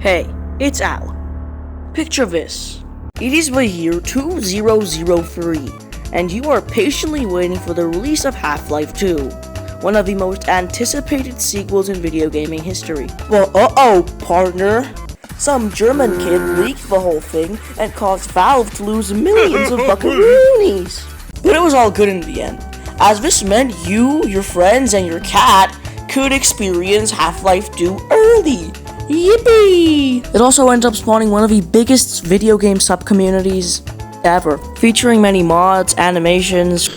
Hey, it's Al. Picture this. It is the year 2003, and you are patiently waiting for the release of Half-Life 2, one of the most anticipated sequels in video gaming history. Well, partner. Some German kid leaked the whole thing and caused Valve to lose millions of buckaroonies. But it was all good in the end, as this meant you, your friends, and your cat could experience Half-Life 2 early. Yippee! It also ended up spawning one of the biggest video game sub-communities ever, featuring many mods, animations,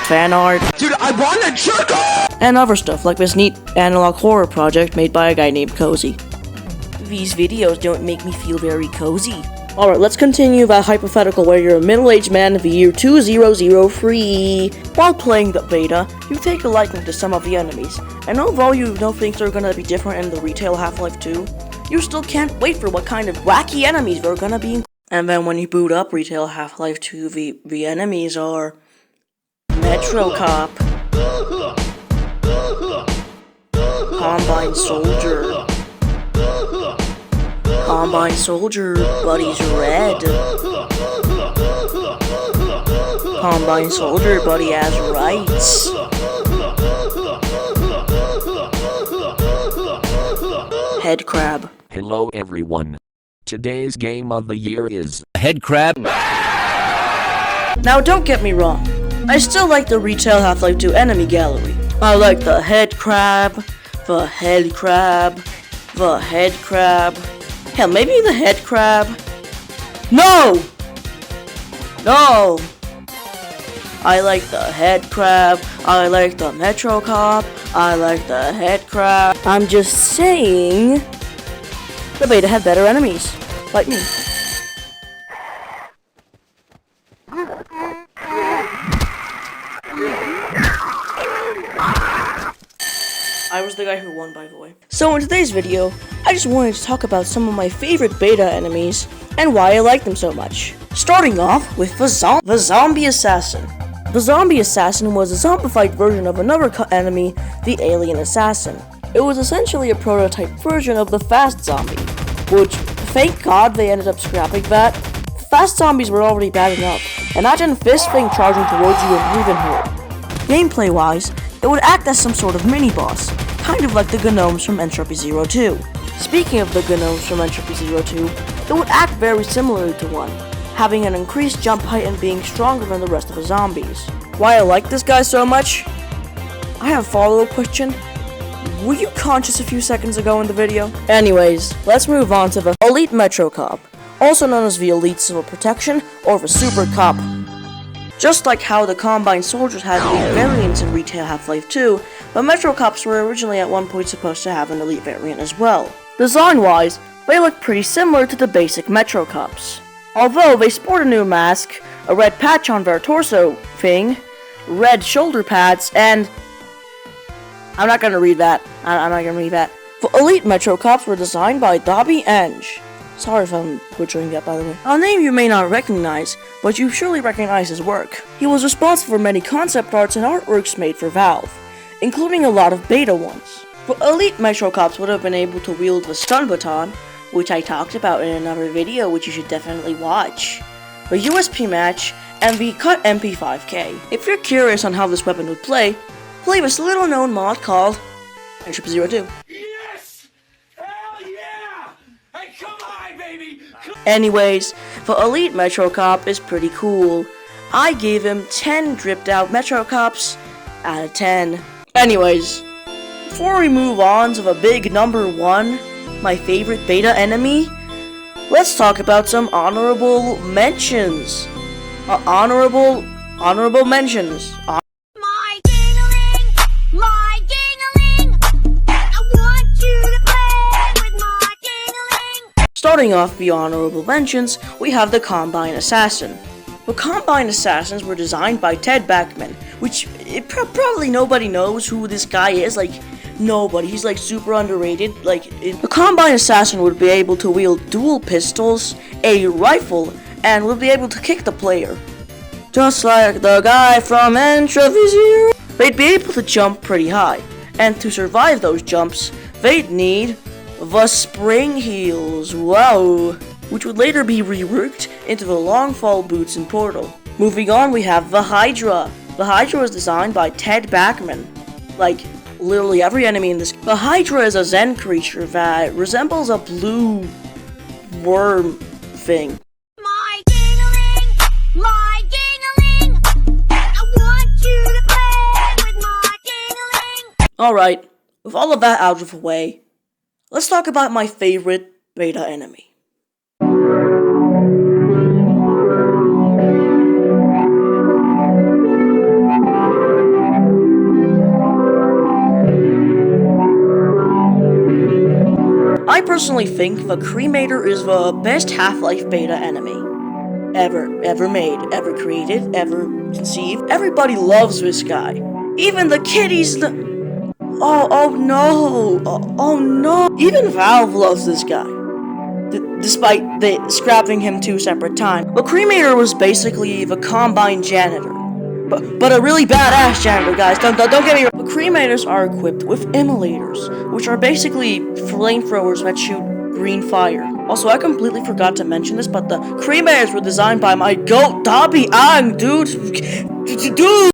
fan art, dude, I wanna jerk off! And other stuff like this neat analog horror project made by a guy named Cozy. These videos don't make me feel very cozy. Alright, let's continue that hypothetical where you're a middle-aged man of the year 2003. While playing the beta, you take a liking to some of the enemies, and although you know things are gonna be different in the retail Half-Life 2, you still can't wait for what kind of wacky enemies they're gonna be. And then when you boot up retail Half-Life 2, the enemies are Metrocop, Combine Soldier, Buddy's Red. Combine Soldier, Buddy has rights. Head Crab. Hello everyone. Today's game of the year is Head Crab. Now don't get me wrong, I still like the retail Half-Life 2 enemy gallery. I like the Head Crab, the Head Crab, the Head Crab. Hell, maybe the Head Crab? No! I like the Head Crab, I like the Metrocop, I like the Head Crab. I'm just saying, the beta had better enemies, like me. I was the guy who won, by the way. So in today's video, I just wanted to talk about some of my favorite beta enemies and why I like them so much. Starting off with the Zombie Assassin. The Zombie Assassin was a zombified version of another enemy, the Alien Assassin. It was essentially a prototype version of the Fast Zombie, which, thank God they ended up scrapping that. Fast zombies were already bad enough. Imagine this thing charging towards you in breathing hole. Gameplay-wise, it would act as some sort of mini-boss, kind of like the Gnomes from Entropy 02. Speaking of the Gnomes from Entropy 02, it would act very similarly to one, having an increased jump height and being stronger than the rest of the zombies. Why I like this guy so much? I have a follow-up question. Were you conscious a few seconds ago in the video? Anyways, let's move on to the Elite Metrocop, also known as the Elite Civil Protection or the Super Cop. Just like how the Combine Soldiers had elite variants in retail Half-Life 2, but Metrocops were originally at one point supposed to have an elite variant as well. Design-wise, they look pretty similar to the basic Metrocops. Although they sport a new mask, a red patch on their torso thing, red shoulder pads, and... I'm not gonna read that. The Elite Metrocops were designed by Dobby Eng. Sorry if I'm butchering that, by the way. A name you may not recognize, but you surely recognize his work. He was responsible for many concept arts and artworks made for Valve, including a lot of beta ones. But Elite Metrocops would have been able to wield the stun baton, which I talked about in another video which you should definitely watch, the USP match, and the cut MP5K. If you're curious on how this weapon would play this little known mod called Entropy 02. Anyways, the Elite Metrocop is pretty cool. I gave him 10 dripped out Metrocops out of 10. Anyways, before we move on to the big number 1, my favorite beta enemy, let's talk about some honorable mentions. Honorable mentions. My ding-a-ling, I want you to play with my ding-a-ling. Starting off the honorable mentions, we have the Combine Assassin. The Combine Assassins were designed by Ted Backman, which probably nobody knows who this guy is, like, nobody. He's, like, super underrated. The Combine Assassin would be able to wield dual pistols, a rifle, and would be able to kick the player. Just like the guy from Entropy 0. They'd be able to jump pretty high, and to survive those jumps, they'd need the spring heels, wow, which would later be reworked into the long fall boots in Portal. Moving on, we have the Hydra. The Hydra was designed by Ted Backman. Like, literally every enemy in this. The Hydra is a Zen creature that resembles a blue worm thing. My ding-a-ling, my ding-a-ling. I want you to play with my ding-a-ling. Alright, with all of that out of the way, let's talk about my favorite beta enemy. I personally think the Cremator is the best Half-Life beta enemy ever made, ever created, ever conceived. Everybody loves this guy. Even the kiddies. Oh no. Even Valve loves this guy. Despite scrapping him 2 separate times. The Cremator was basically the Combine janitor. But a really badass janitor, guys. Don't get me wrong. The Cremators are equipped with immolators, which are basically flamethrowers that shoot green fire. Also, I completely forgot to mention this, but the Cremators were designed by my goat, Dobby Ang, dude.